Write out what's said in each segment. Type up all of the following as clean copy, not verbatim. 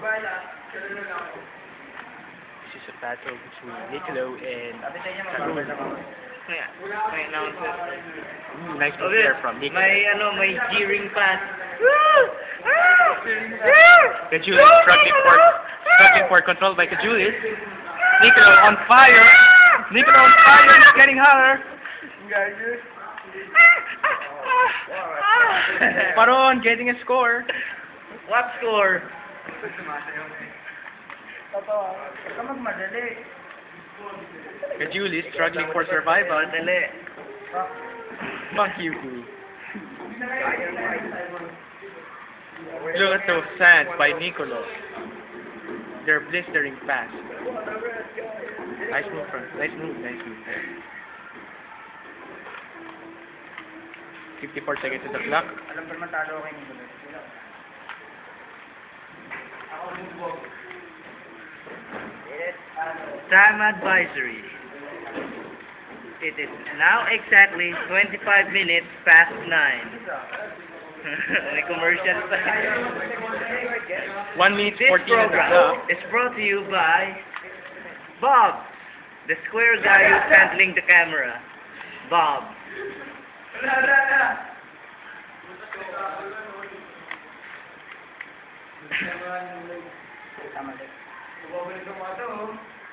This is a battle between Nicolo and Rubik. May announcer. Nice move there from Nicolo. May jeering pass. Kajulis struggling for control by Kajulis. Nicolo on fire. Nicolo on fire. He's getting hotter. Paron getting a score. What score? Kajulis struggling for survival. Dali. Fuck you, dude. Look at those sands by Nicolo. They're blistering fast. Nice move, friend. Nice move. 54 seconds to the clock. Time advisory. It is now exactly 25 minutes past 9. May commercial pa. 1 minute This 14 on the program clock. is brought to you by Bob, the square guy who's handling the camera. Bob.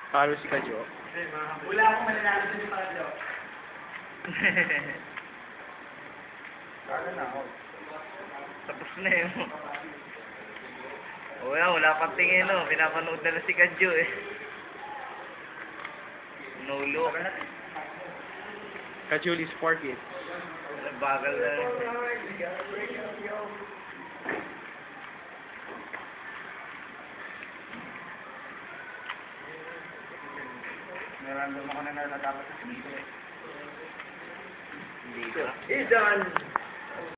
Talo si Kajo. Wala akong mananalo sa Kajo. Tapos na yun. Wala pang tingin, no? Pinapanood na si Kadjo, eh. No look. Kajulis forfeit. Bagal na. Meron ako na natapos sa dito. Hindi ka. He's done.